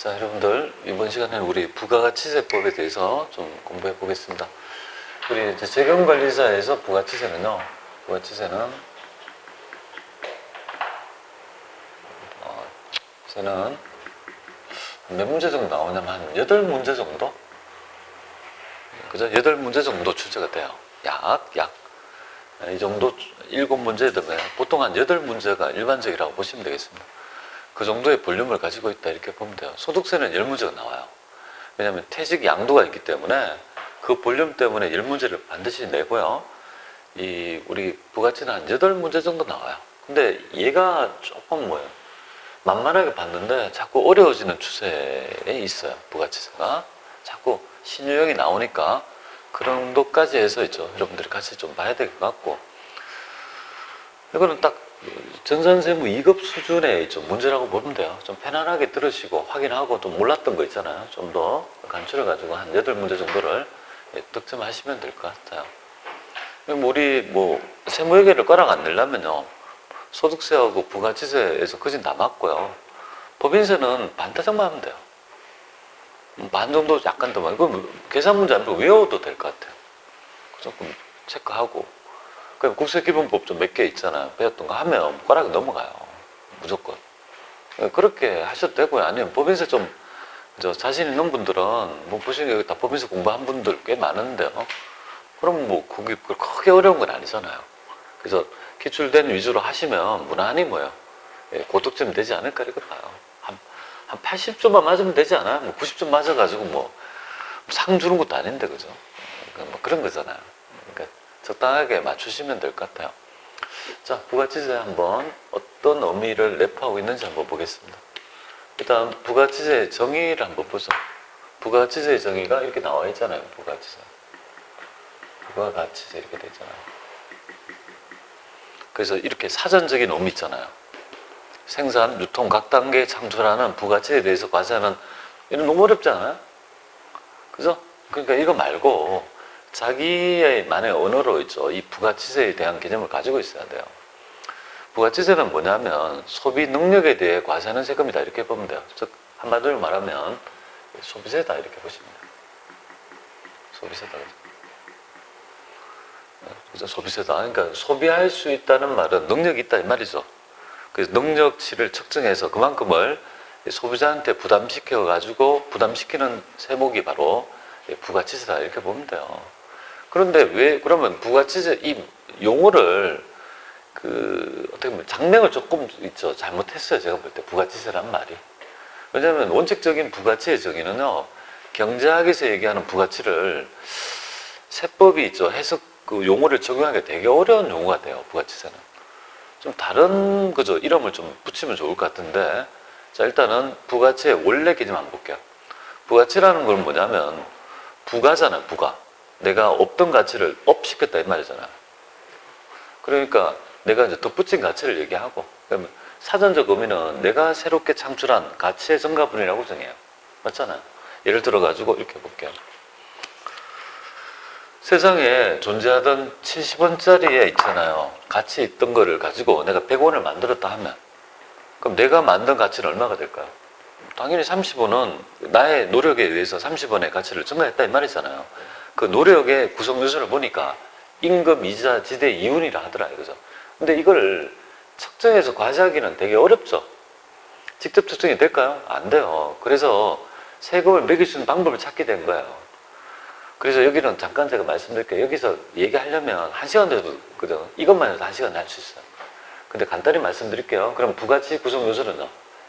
자, 여러분들 이번 시간에는 우리 부가가치세법에 대해서 좀 공부해 보겠습니다. 우리 이제 재경관리사에서 부가치세는 몇 문제 정도 나오냐면 한 8문제 정도? 그죠? 8문제 정도 출제가 돼요. 이 정도 7문제면 보통 한 8문제가 일반적이라고 보시면 되겠습니다. 그 정도의 볼륨을 가지고 있다 이렇게 보면 돼요. 소득세는 10문제가 나와요. 왜냐하면 퇴직 양도가 있기 때문에 그 볼륨 때문에 10문제를 반드시 내고요. 우리 부가치는 한 8문제 정도 나와요. 근데 얘가 조금 만만하게 봤는데 자꾸 어려워지는 추세에 있어요. 부가치세가 자꾸 신유형이 나오니까 그런 정도까지 해서 있죠. 여러분들이 같이 좀 봐야 될 것 같고, 이거는 딱 전산세무 2급 수준의 좀 문제라고 보면 돼요. 좀 편안하게 들으시고 확인하고 좀 몰랐던 거 있잖아요. 좀 더 간추려가지고 한 8문제 정도를 득점하시면 될 것 같아요. 우리 세무회계를 꽉 안 내려면요, 소득세하고 부가치세에서 그진 다 맞고요. 법인세는 반타작만 하면 돼요. 반 정도 약간 더 많이. 그럼 계산 문제 아니고 외워도 될 것 같아요. 조금 체크하고. 그럼 국세기본법 좀 몇 개 있잖아요. 배웠던 거 하면 숟가락이 넘어가요. 무조건. 그렇게 하셔도 되고요. 아니면 법인세 좀 자신 있는 분들은 보시는 게 다 법인세 공부한 분들 꽤 많은데요. 그럼 그게 크게 어려운 건 아니잖아요. 그래서 기출된 위주로 하시면 무난히 고득점 되지 않을까 이렇게 봐요. 한 80점만 맞으면 되지 않아요? 90점 맞아가지고 상 주는 것도 아닌데, 그죠? 그런 거잖아요. 그러니까 적당하게 맞추시면 될 것 같아요. 자, 부가치세 한번 어떤 의미를 내포하고 있는지 한번 보겠습니다. 일단 부가치세 정의를 한번 보죠. 부가치세 정의가 이렇게 나와 있잖아요. 부가가치세 이렇게 돼 있잖아요. 그래서 이렇게 사전적인 의미 있잖아요. 생산, 유통 각 단계에 창출하는 부가치에 대해서 과세하는, 이런 너무 어렵지 않아요? 그죠? 그러니까 이거 말고 자기의 만의 언어로 있죠. 이 부가치세에 대한 개념을 가지고 있어야 돼요. 부가치세는 뭐냐면 소비 능력에 대해 과세하는 세금이다 이렇게 보면 돼요. 즉 한마디로 말하면 소비세다 이렇게 보시면 돼요. 소비세다. 그죠? 소비세다. 그러니까 소비할 수 있다는 말은 능력이 있다 이 말이죠. 그래서 능력치를 측정해서 그만큼을 소비자한테 부담시켜가지고 부담시키는 세목이 바로 부가치세다 이렇게 보면 돼요. 그런데 왜 그러면 부가치세 이 용어를 어떻게 보면 장명을 조금 잘못했어요. 제가 볼 때 부가치세란 말이. 왜냐하면 원칙적인 부가치의 정의는요, 경제학에서 얘기하는 부가치를 세법이 해석 용어를 적용하기가 되게 어려운 용어가 돼요. 부가치세는 좀 다른 거죠. 이름을 좀 붙이면 좋을 것 같은데, 자, 일단은 부가치의 원래 개념 한번 볼게요. 부가치라는 건 뭐냐면 부가잖아요. 부가. 내가 없던 가치를 업시켰다 이 말이잖아요. 그러니까 내가 덧붙인 가치를 얘기하고, 그러면 사전적 의미는 내가 새롭게 창출한 가치의 증가분이라고 정해요. 맞잖아요. 예를 들어 가지고 이렇게 볼게요. 세상에 존재하던 70원짜리에 있잖아요. 가치 있던 거를 가지고 내가 100원을 만들었다 하면, 그럼 내가 만든 가치는 얼마가 될까요? 당연히 30원은 나의 노력에 의해서 30원의 가치를 증가했다 이 말이잖아요. 그 노력의 구성 요소를 보니까 임금, 이자, 지대, 이윤이라 하더라 이거죠. 근데 이걸 측정해서 과세하기는 되게 어렵죠. 직접 측정이 될까요? 안 돼요. 그래서 세금을 매길 수 있는 방법을 찾게 된 거예요. 그래서 여기는 잠깐 제가 말씀드릴게요. 여기서 얘기하려면 1시간 돼도, 그죠? 이것만 해도 1시간 할 수 있어요. 근데 간단히 말씀드릴게요. 그럼 부가치 구성 요소는요,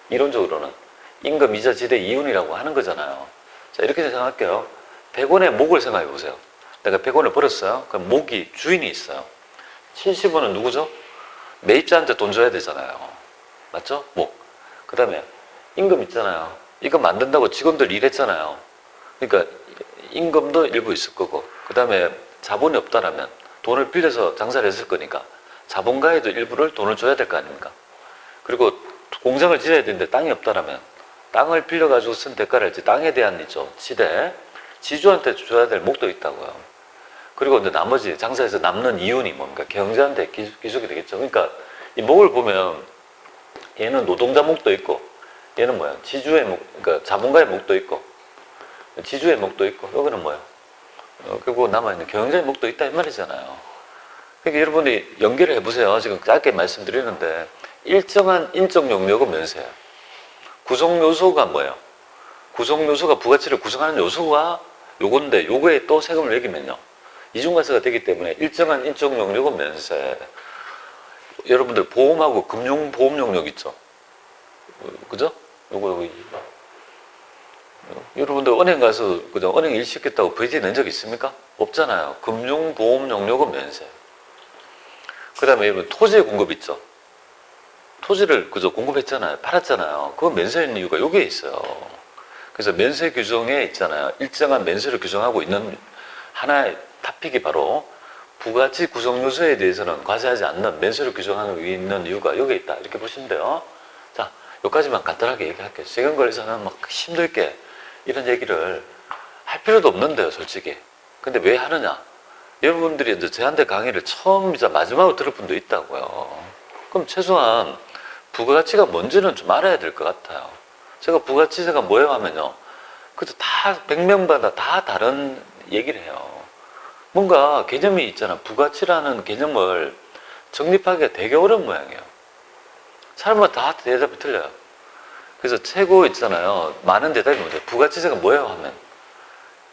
이론적으로는 임금, 이자, 지대, 이윤이라고 하는 거잖아요. 자, 이렇게 생각할게요. 100원의 목을 생각해 보세요. 내가 100원을 벌었어요. 그럼 목이, 주인이 있어요. 70원은 누구죠? 매입자한테 돈 줘야 되잖아요. 맞죠? 목. 그 다음에 임금 있잖아요. 이거 만든다고 직원들 일했잖아요. 그러니까 임금도 일부 있을 거고, 그 다음에 자본이 없다라면 돈을 빌려서 장사를 했을 거니까 자본가에도 일부를 돈을 줘야 될 거 아닙니까? 그리고 공장을 지어야 되는데 땅이 없다라면 땅을 빌려가지고 쓴 대가를 할지 땅에 대한 지대, 지주한테 줘야 될 목도 있다고요. 그리고 이제 나머지 장사에서 남는 이윤이 뭡니까? 경제한테 기속이 되겠죠. 그러니까 이 목을 보면 얘는 노동자 목도 있고 얘는 뭐야? 지주의 목, 그러니까 자본가의 목도 있고, 지주의 목도 있고, 여기는 뭐야? 그리고 남아있는 경영자의 목도 있다, 이 말이잖아요. 그러니까 여러분이 연결을 해보세요. 지금 짧게 말씀드리는데, 일정한 인적 용역은 면세예요. 구성 요소가 뭐예요? 구성 요소가 부가치를 구성하는 요소가 요건데, 요거에 또 세금을 매기면요. 이중과세가 되기 때문에 일정한 인적 용역은 면세. 여러분들 보험하고 금융보험 용역 있죠? 그죠? 요거 여러분들 은행 가서 그죠? 은행 일 시켰다고 VT 낸 적 있습니까? 없잖아요. 금융보험 용역은 면세. 그 다음에 여러분 토지의 공급 있죠? 토지를 그죠? 공급했잖아요. 팔았잖아요. 그거 면세인 이유가 여기에 있어요. 그래서 면세 규정에 있잖아요. 일정한 면세를 규정하고 있는 하나의 토픽이 바로 부가치 구성 요소에 대해서는 과세하지 않는 면세를 규정하는 위에 있는 이유가 여기에 있다. 이렇게 보시면 돼요. 자, 여기까지만 간단하게 얘기할게요. 세금거래에서는 막 힘들게 이런 얘기를 할 필요도 없는데요, 솔직히. 근데 왜 하느냐? 여러분들이 이제 저한테 강의를 처음이자 마지막으로 들을 분도 있다고요. 그럼 최소한 부가치가 뭔지는 좀 알아야 될 것 같아요. 제가 부가치세가 뭐예요 하면요. 그래도 다 100명마다 다 다른 얘기를 해요. 뭔가 개념이 있잖아. 부가치라는 개념을 정립하기가 되게 어려운 모양이에요. 사람마다 다 대답이 틀려요. 그래서 최고 있잖아요. 많은 대답이 뭐죠? 부가치세가 뭐예요? 하면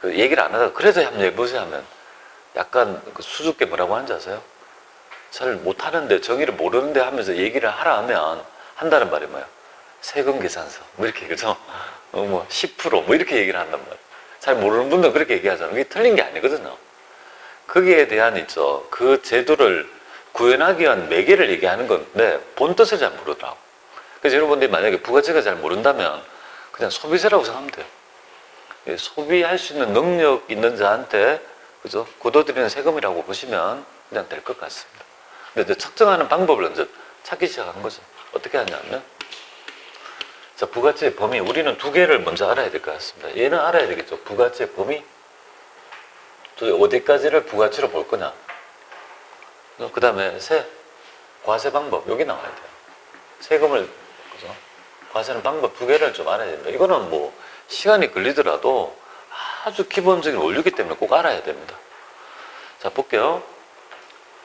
그 얘기를 안 하다가 그래서 한번 해보세요 하면 약간 그 수줍게 뭐라고 하는지 아세요? 잘 못하는데 정의를 모르는데 하면서 얘기를 하라 하면 한다는 말이 뭐예요? 세금 계산서 뭐 이렇게 그죠? 뭐 10%뭐 이렇게 얘기를 한단 말이에요. 잘 모르는 분들은 그렇게 얘기하잖아요. 그게 틀린 게 아니거든요. 거기에 대한 있죠. 그 제도를 구현하기 위한 매개를 얘기하는 건데 본 뜻을 잘 모르더라고. 그래서 여러분들이 만약에 부가치가 잘 모른다면 그냥 소비세라고 생각하면 돼요. 소비할 수 있는 능력 있는 자한테 그죠? 거둬들이는 세금이라고 보시면 그냥 될 것 같습니다. 근데 이제 측정하는 방법을 이제 찾기 시작한 거죠. 어떻게 하냐면 자, 부가치의 범위 우리는 두 개를 먼저 알아야 될 것 같습니다. 얘는 알아야 되겠죠. 부가치의 범위 어디까지를 부가치로 볼 거냐. 그 다음에 과세 방법 여기 나와야 돼요. 세금을 그죠? 과세하는 방법 두 개를 좀 알아야 됩니다. 이거는 뭐 시간이 걸리더라도 아주 기본적인 원리이기 때문에 꼭 알아야 됩니다. 자, 볼게요.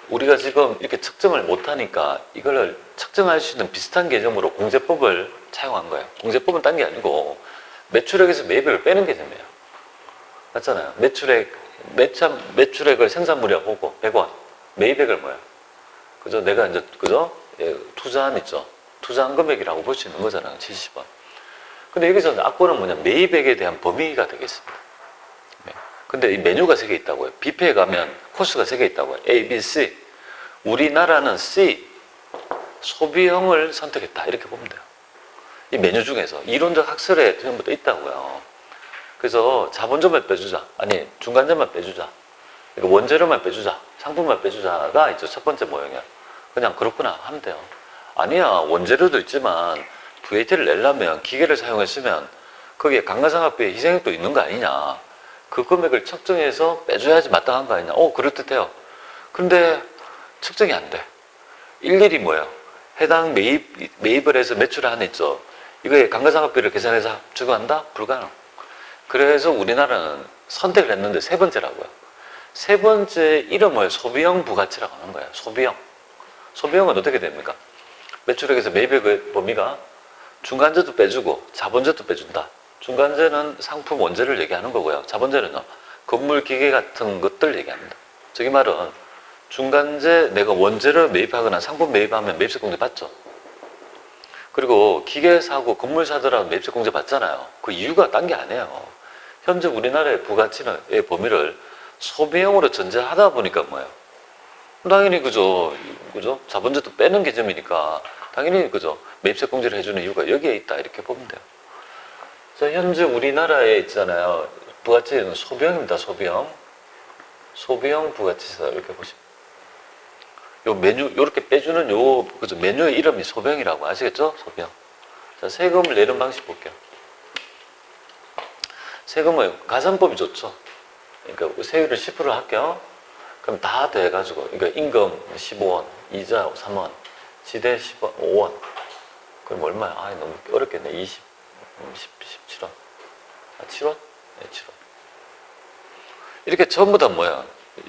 우리가 지금 이렇게 측정을 못하니까 이걸 측정할 수 있는 비슷한 개념으로 공제법을 차용한 거예요. 공제법은 딴 게 아니고 매출액에서 매입액을 빼는 개념이에요. 맞잖아요. 매출액을 생산물이라고 보고 100원, 매입액을 뭐야? 그죠? 내가 이제 그죠? 예, 투자한 있죠. 투자한 금액이라고 볼 수 있는 거잖아요. 70원. 근데 여기서 악보는 뭐냐? 매입액에 대한 범위가 되겠습니다. 네. 근데 이 메뉴가 3개 있다고요. 뷔페에 가면 코스가 3개 있다고요. A, B, C. 우리나라는 C, 소비형을 선택했다. 이렇게 보면 돼요. 이 메뉴 중에서 이론적 학설에 전부 다 있다고요. 그래서 자본점을 빼주자. 아니, 중간점만 빼주자. 그러니까 원재료만 빼주자. 상품만 빼주자가 이제 첫 번째 모형이야. 그냥 그렇구나 하면 돼요. 아니야. 원재료도 있지만 VAT를 내려면 기계를 사용했으면 거기에 감가상각비에 희생액도 있는 거 아니냐. 그 금액을 측정해서 빼줘야지 마땅한 거 아니냐. 그럴듯해요. 근데 측정이 안 돼. 일일이 뭐예요? 해당 매입을 해서 매출을 하나 있죠. 이거에 감가상각비를 계산해서 주고한다? 불가능. 그래서 우리나라는 선택을 했는데 세 번째라고요. 세 번째 이름을 소비형 부가치라고 하는 거예요. 소비형. 소비형은 어떻게 됩니까? 매출액에서 매입액의 범위가 중간재도 빼주고 자본재도 빼준다. 중간재는 상품 원재를 얘기하는 거고요. 자본재는요. 건물 기계 같은 것들 얘기합니다. 저기 말은 중간재 내가 원재를 매입하거나 상품 매입하면 매입세공제 받죠. 그리고 기계 사고 건물 사더라도 매입세공제 받잖아요. 그 이유가 딴 게 아니에요. 현재 우리나라의 부가치의 범위를 소비형으로 전제하다 보니까 뭐예요? 당연히 그죠 자본재도 빼는 개념이니까 당연히 그죠 매입세공제를 해주는 이유가 여기에 있다 이렇게 보면 돼요. 자, 현재 우리나라에 있잖아요. 부가치는 소비형입니다. 소비형 부가치세다 이렇게 보시면 요 메뉴 요렇게 빼주는 그죠 메뉴의 이름이 소비형이라고 아시겠죠? 소비형. 자, 세금을 내는 방식 볼게요. 세금은 가산법이 좋죠. 그러니까 세율을 10% 할게요. 그럼 다 돼가지고 그러니까 임금 15원, 이자 3원, 지대 10원, 5원. 그럼 얼마야? 너무 어렵겠네. 20. 17원. 7원? 네, 7원. 이렇게 전부 다 뭐야?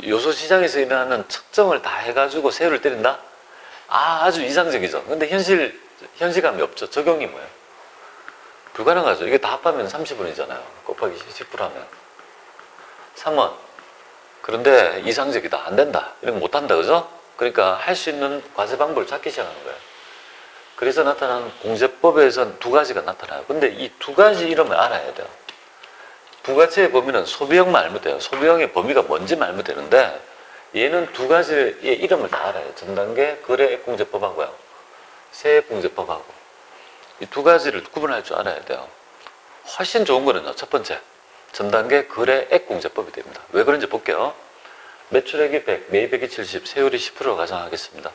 요소 시장에서 일어나는 측정을 다 해가지고 세율을 때린다? 아주 이상적이죠. 근데 현실감이 없죠. 적용이 뭐예요? 불가능하죠. 이게 다 합하면 30원이잖아요. 곱하기 10% 하면. 3원. 그런데 이상적이다. 안 된다. 이런 거 못한다. 그죠? 그러니까 할 수 있는 과세 방법을 찾기 시작하는 거예요. 그래서 나타난 공제법에선 두 가지가 나타나요. 근데 이 두 가지 이름을 알아야 돼요. 부가세의 범위는 소비형만 알면 돼요. 소비형의 범위가 뭔지 알면 되는데 얘는 두 가지의 이름을 다 알아요. 전단계 거래액공제법하고요. 세액공제법하고. 이 두 가지를 구분할 줄 알아야 돼요. 훨씬 좋은 거는요. 첫 번째, 전단계 거래액공제법이 됩니다. 왜 그런지 볼게요. 매출액이 100, 매입액이 70, 세율이 10% 가정하겠습니다.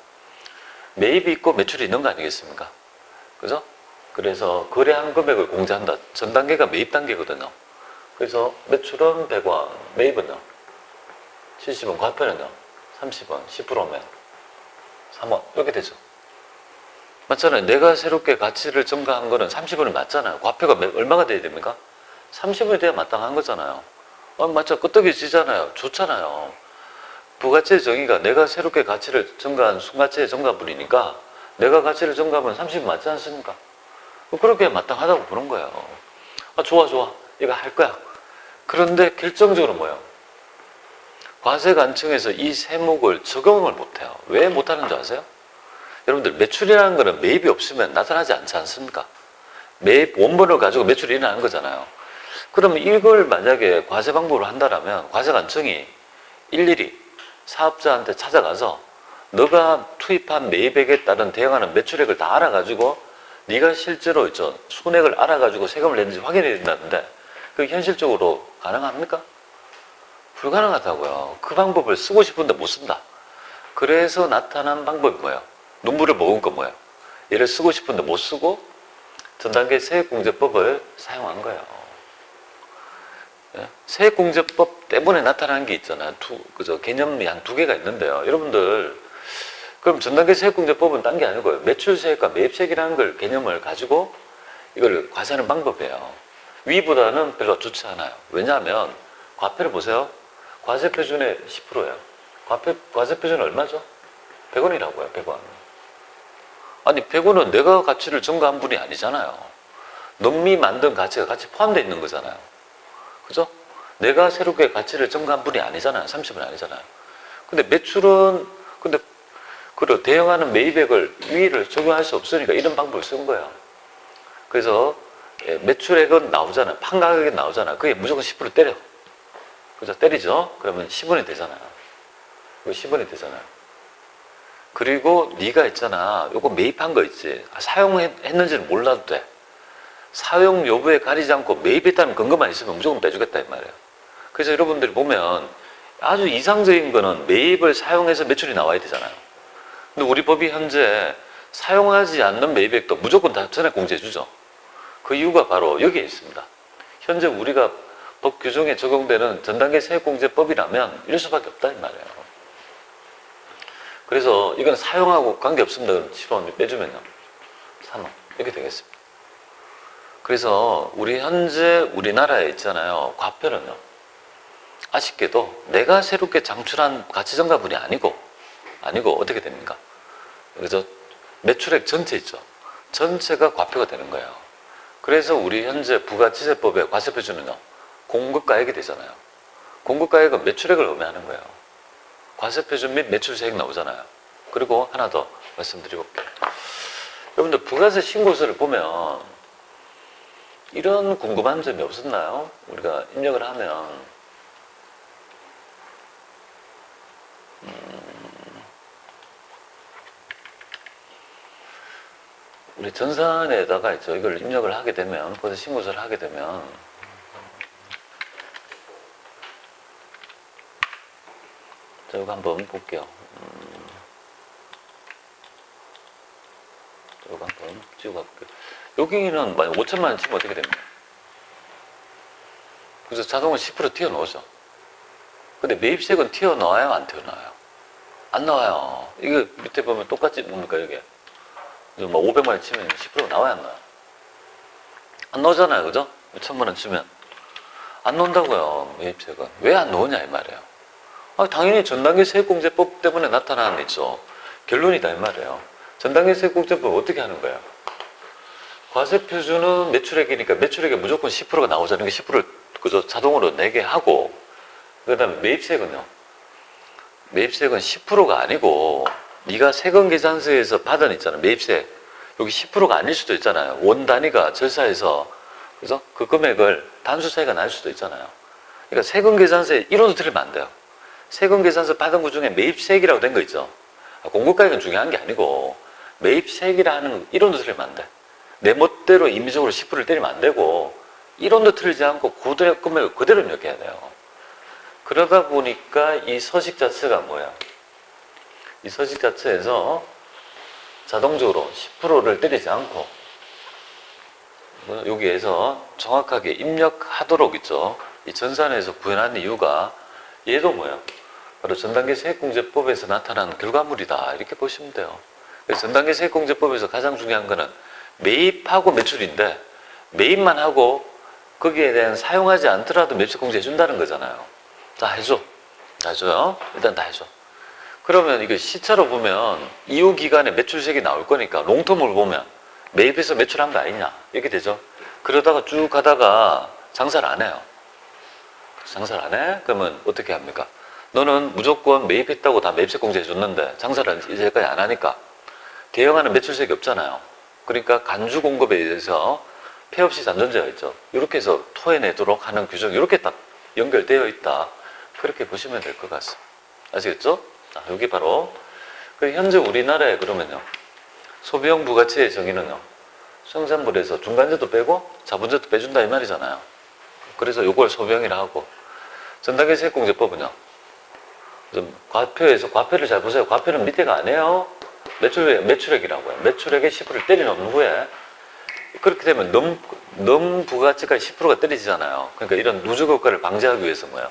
매입이 있고 매출이 있는 거 아니겠습니까? 그죠? 그래서 거래한 금액을 공제한다. 전 단계가 매입 단계거든요. 그래서 매출은 100원, 매입은요? 70원, 과표는요? 30원, 10%면 3원. 이렇게 되죠. 맞잖아요. 내가 새롭게 가치를 증가한 거는 30원이 맞잖아요. 과표가 얼마가 돼야 됩니까? 30원이 돼야 마땅한 거잖아요. 맞죠? 끄떡이지잖아요. 좋잖아요. 부가치의 정의가 내가 새롭게 가치를 증가한 순가치의 증가분이니까 내가 가치를 증가하면 30원 맞지 않습니까? 그렇게 마땅하다고 보는 거예요. 좋아. 이거 할 거야. 그런데 결정적으로 뭐예요? 과세관청에서 이 세목을 적용을 못해요. 왜 못하는 줄 아세요? 여러분들 매출이라는 거는 매입이 없으면 나타나지 않지 않습니까? 매입 원본을 가지고 매출이 일어나는 거잖아요. 그러면 이걸 만약에 과세 방법으로 한다면 과세관청이 일일이 사업자한테 찾아가서 너가 투입한 매입액에 따른 대응하는 매출액을 다 알아가지고 네가 실제로 손액을 알아가지고 세금을 냈는지 확인해야 된다는데 그게 현실적으로 가능합니까? 불가능하다고요. 그 방법을 쓰고 싶은데 못 쓴다. 그래서 나타난 방법이 뭐예요? 눈물을 머금은 건 뭐예요? 얘를 쓰고 싶은데 못 쓰고 전단계 세액공제법을 사용한 거예요. 세액공제법 때문에 나타난 게 있잖아요. 개념이 한 두 개가 있는데요. 여러분들, 그럼 전단계 세액공제법은 딴 게 아니고요. 매출세액과 매입세액이라는 걸 개념을 가지고 이걸 과세하는 방법이에요. 위보다는 별로 좋지 않아요. 왜냐하면 과표를 보세요. 과세표준의 10%예요. 과세표준은 얼마죠? 100원이라고요. 100원. 아니 100원은 내가 가치를 증가한 분이 아니잖아요. 놈이 만든 가치가 같이 포함되어 있는 거잖아요. 그죠? 내가 새롭게 가치를 증가한 분이 아니잖아요. 30은 아니잖아요. 근데 매출은, 그리고 대응하는 매입액을 위를 적용할 수 없으니까 이런 방법을 쓴 거예요. 그래서 매출액은 나오잖아요. 판가격이 나오잖아요. 그게 무조건 10% 때려. 그죠? 때리죠? 그러면 10원이 되잖아요. 10원이 되잖아요. 그리고 네가 있잖아. 요거 매입한 거 있지. 사용했는지는 몰라도 돼. 사용 여부에 가리지 않고 매입했다는 근거만 있으면 무조건 빼주겠다 이 말이에요. 그래서 여러분들이 보면 아주 이상적인 거는 매입을 사용해서 매출이 나와야 되잖아요. 근데 우리 법이 현재 사용하지 않는 매입액도 무조건 다 전액 공제해 주죠. 그 이유가 바로 여기에 있습니다. 현재 우리가 법 규정에 적용되는 전단계 세액공제법이라면 이럴 수밖에 없다 이 말이에요. 그래서 이건 사용하고 관계없습니다. 그럼 7원 빼주면요. 3원 이렇게 되겠습니다. 그래서 현재 우리나라에 있잖아요. 과표는요. 아쉽게도 내가 새롭게 창출한 가치증가분이 아니고 어떻게 됩니까? 그래서 매출액 전체 있죠. 전체가 과표가 되는 거예요. 그래서 우리 현재 부가치세법의 과세표준은요. 공급가액이 되잖아요. 공급가액은 매출액을 의미하는 거예요. 과세표준 및 매출세액 나오잖아요. 그리고 하나 더 말씀드리고 볼게요. 여러분들 부가세 신고서를 보면 이런 궁금한 점이 없었나요? 우리가 입력을 하면 우리 전산에다가 이걸 입력을 하게 되면 부가세 신고서를 하게 되면 자, 이거 한번 볼게요. 이거 한번 찍어볼게요. 여기는 만약 5천만 원 치면 어떻게 됩니까? 그래서 자동으로 10% 튀어나오죠. 근데 매입세액은 튀어나와요? 안 튀어나와요? 안 나와요. 이거 밑에 보면 똑같이 뭡니까, 여기? 뭐 500만 원 치면 10% 나와야 안 나와요? 안 나오잖아요. 그죠? 1,000만 원 치면. 안 나온다고요. 매입세액은. 왜 안 나오냐 이 말이에요. 당연히 전단계 세액공제법 때문에 나타나는 있죠. 결론이다 이 말이에요. 전단계 세액공제법 어떻게 하는 거예요? 과세표준은 매출액이니까 매출액에 무조건 10%가 나오자는 게 10%를 그저 자동으로 내게 하고, 그 다음에 매입세액은요. 매입세액은 10%가 아니고 네가 세금계산서에서 받은 있잖아. 매입세액. 여기 10%가 아닐 수도 있잖아요. 원 단위가 절사해서 그래서 그 금액을 단수 차이가 날 수도 있잖아요. 그러니까 세금계산서에 1원도 틀리면 안 돼요. 세금계산서 받은 것 중에 매입세액이라고 된 거 있죠. 공급가액은 중요한 게 아니고 매입세액이라 하는 1원도 틀리면 안 돼. 내 멋대로 임의적으로 10%를 때리면 안 되고 1원도 틀리지 않고 그대로 금액을 그대로 입력해야 돼요. 그러다 보니까 이 서식 자체가 뭐야? 이 서식 자체에서 자동적으로 10%를 때리지 않고 여기에서 정확하게 입력하도록 있죠. 이 전산에서 구현한 이유가 얘도 뭐야? 바로 전단계 세액공제법에서 나타난 결과물이다 이렇게 보시면 돼요. 그래서 전단계 세액공제법에서 가장 중요한 거는 매입하고 매출인데 매입만 하고 거기에 대한 사용하지 않더라도 매출공제 해준다는 거잖아요. 다 해줘. 다 해줘요. 일단 다 해줘. 그러면 이거 시차로 보면 이후 기간에 매출세액이 나올 거니까 롱텀을 보면 매입해서 매출한 거 아니냐 이렇게 되죠. 그러다가 쭉 가다가 장사를 안 해요. 장사를 안 해? 그러면 어떻게 합니까? 너는 무조건 매입했다고 다 매입세 공제 해줬는데 장사를 이제까지 안 하니까 대응하는 매출세액이 없잖아요. 그러니까 간주 공급에 의해서 폐업시 잔존재가 있죠. 이렇게 해서 토해내도록 하는 규정이 이렇게 딱 연결되어 있다. 그렇게 보시면 될 것 같습니다. 아시겠죠? 자, 여기 바로 현재 우리나라에 그러면요 소비용 부가치의 정의는요 생산물에서 중간재도 빼고 자본재도 빼준다 이 말이잖아요. 그래서 요걸 소비용이라 하고 전단계 세액공제법은요 과표에서 과표를 잘 보세요. 과표는 밑에가 아니에요. 매출액이라고요. 매출액에 10%를 때려놓은 후에 그렇게 되면 넘 부가치까지 10%가 때려지잖아요. 그러니까 이런 누적효과를 방지하기 위해서 뭐야?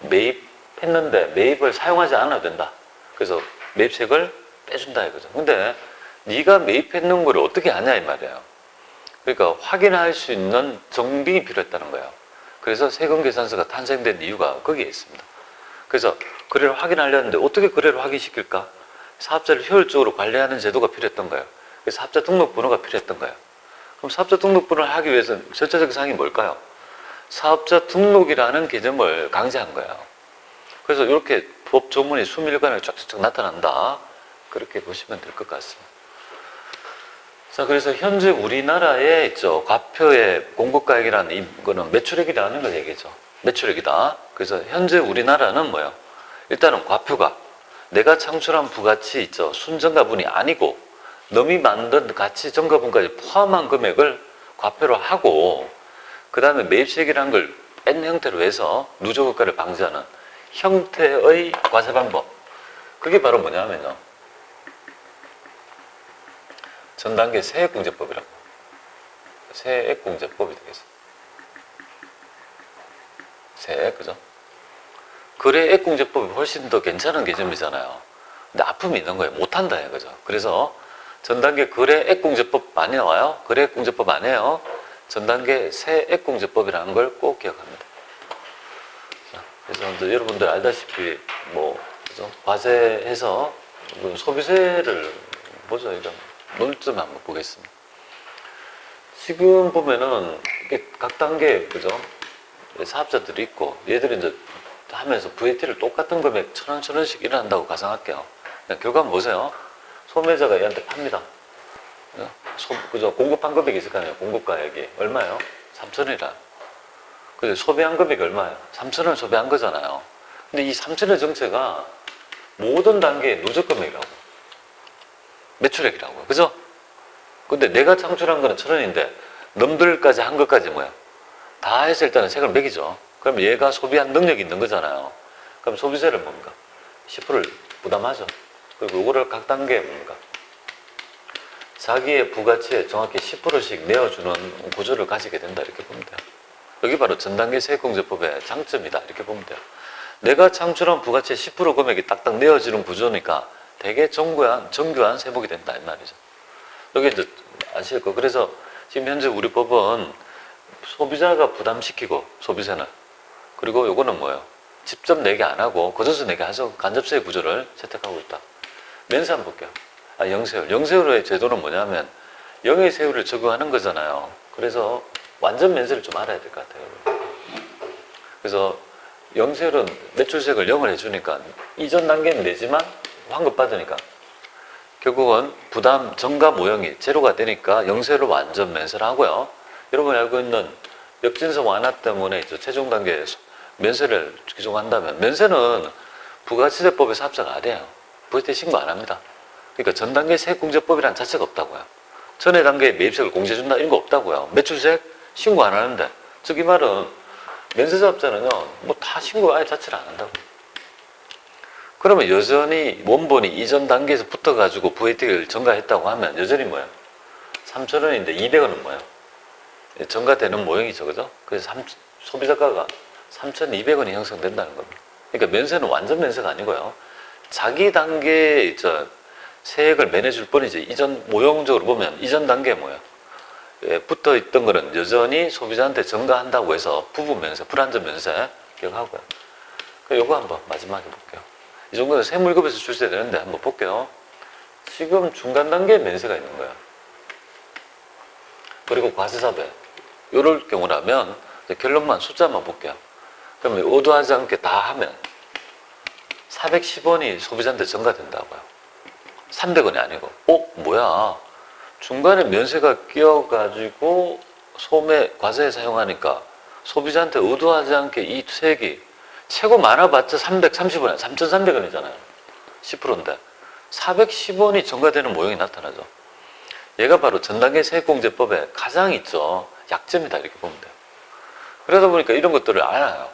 매입했는데 매입을 사용하지 않아도 된다. 그래서 매입세액을 빼준다 이거죠. 근데 네가 매입했는 걸 어떻게 아냐 이 말이에요. 그러니까 확인할 수 있는 정빙이 필요했다는 거예요. 그래서 세금계산서가 탄생된 이유가 거기에 있습니다. 그래서 거래를 확인하려는데 어떻게 거래를 확인시킬까? 사업자를 효율적으로 관리하는 제도가 필요했던 거예요. 그래서 사업자 등록번호가 필요했던 거예요. 그럼 사업자 등록번호를 하기 위해서는 절차적 사항이 뭘까요? 사업자 등록이라는 개념을 강제한 거예요. 그래서 이렇게 법 조문이 수밀관에 쫙쫙 나타난다. 그렇게 보시면 될 것 같습니다. 자, 그래서 현재 우리나라에 있죠. 과표의 공급가액이라는 이거는 매출액이라는 걸 얘기죠. 매출액이다. 그래서 현재 우리나라는 뭐예요? 일단은 과표가 내가 창출한 부가치 있죠. 순정가분이 아니고 남이 만든 가치 정가분까지 포함한 금액을 과표로 하고 그 다음에 매입세액이라는 걸 뺀 형태로 해서 누적효과를 방지하는 형태의 과세 방법. 그게 바로 뭐냐면요. 전단계 세액공제법이라고. 세액공제법이 되겠어요. 세액, 그죠? 거래액공제법이 훨씬 더 괜찮은 개념이잖아요. 근데 아픔이 있는 거예요. 못한다, 이거죠. 그래서 전단계 거래액공제법 많이 나와요. 거래액공제법 아니에요. 전단계 세액공제법이라는 걸 꼭 기억합니다. 자, 그래서 이제 여러분들 알다시피 그죠? 과세해서 소비세를 보죠. 이런 논점 한번 보겠습니다. 지금 보면은 이게 각 단계 그죠? 사업자들이 있고 얘들이 이제 하면서 VAT를 똑같은 금액 1,000원, 1,000원씩 일어난다고 가상할게요. 결과는 보세요. 소매자가 얘한테 팝니다. 그죠? 공급한 금액이 있을 거 아니에요. 공급가액이 얼마예요? 3,000원이라. 근데 소비한 금액이 얼마예요? 3,000원을 소비한 거잖아요. 근데 이 3,000원 정체가 모든 단계의 누적금액이라고. 매출액이라고. 그죠? 근데 내가 창출한 거는 1,000원인데 넘들까지 한 것까지 뭐야? 다 해서 일단은 세금을 매기죠. 그럼 얘가 소비한 능력이 있는 거잖아요. 그럼 소비세를 뭡니까? 10%를 부담하죠. 그리고 이거를 각 단계에 뭡니까? 자기의 부가치에 정확히 10%씩 내어주는 구조를 가지게 된다. 이렇게 보면 돼요. 여기 바로 전단계 세액공제법의 장점이다. 이렇게 보면 돼요. 내가 창출한 부가치의 10% 금액이 딱딱 내어지는 구조니까 되게 정교한 세목이 된다. 이 말이죠. 여기 이제 아실 거. 그래서 지금 현재 우리 법은 소비자가 부담시키고 소비세는. 그리고 요거는 뭐예요? 직접 내게 안 하고 거저서 내게 하죠. 간접세 구조를 채택하고 있다. 면세 한번 볼게요. 영세율. 영세율의 제도는 뭐냐면 영의 세율을 적용하는 거잖아요. 그래서 완전 면세를 좀 알아야 될 것 같아요. 그래서 영세율은 매출세액을 0을 해주니까 이전 단계는 내지만 환급 받으니까 결국은 부담 전가 모형이 제로가 되니까 영세율을 완전 면세를 하고요. 여러분이 알고 있는 역진서 완화 때문에 이제 최종 단계에 면세를 기종한다면 면세는 부가치세법에서 합사가 안 돼요. VAT 신고 안 합니다. 그러니까 전 단계 세액공제법이란 자체가 없다고요. 전에 단계에 매입세액을 공제해준다 이런 거 없다고요. 매출세액 신고 안 하는데 즉 이 말은 면세사업자는요 뭐 다 신고 아예 자체를 안 한다고. 그러면 여전히 원본이 이전 단계에서 붙어가지고 VAT를 전가했다고 하면 여전히 뭐예요? 3,000원인데 200원은 뭐예요? 전가되는 모형이죠, 그죠? 그래서 소비자가가 3,200원이 형성된다는 겁니다. 그러니까 면세는 완전 면세가 아니고요. 자기 단계에 세액을 면해줄 뿐이지 이전 모형적으로 보면 이전 단계에 뭐예요? 붙어 있던 거는 여전히 소비자한테 전가한다고 해서 부분 면세, 불완전 면세 기억하고요. 요거 한번 마지막에 볼게요. 이 정도는 세무일급에서 출시해야 되는데 한번 볼게요. 지금 중간 단계에 면세가 있는 거예요. 그리고 과세사배. 이럴 경우라면 결론만 숫자만 볼게요. 그러면 의도하지 않게 다 하면 410원이 소비자한테 전가된다고요. 300원이 아니고. 뭐야? 중간에 면세가 끼어가지고 소매 과세에 사용하니까 소비자한테 의도하지 않게 이 세액이 최고 많아봤자 330원, 3,300원이잖아요. 10%인데 410원이 전가되는 모형이 나타나죠. 얘가 바로 전단계 세액공제법에 가장 있죠. 약점이다 이렇게 보면 돼요. 그러다 보니까 이런 것들을 알아요.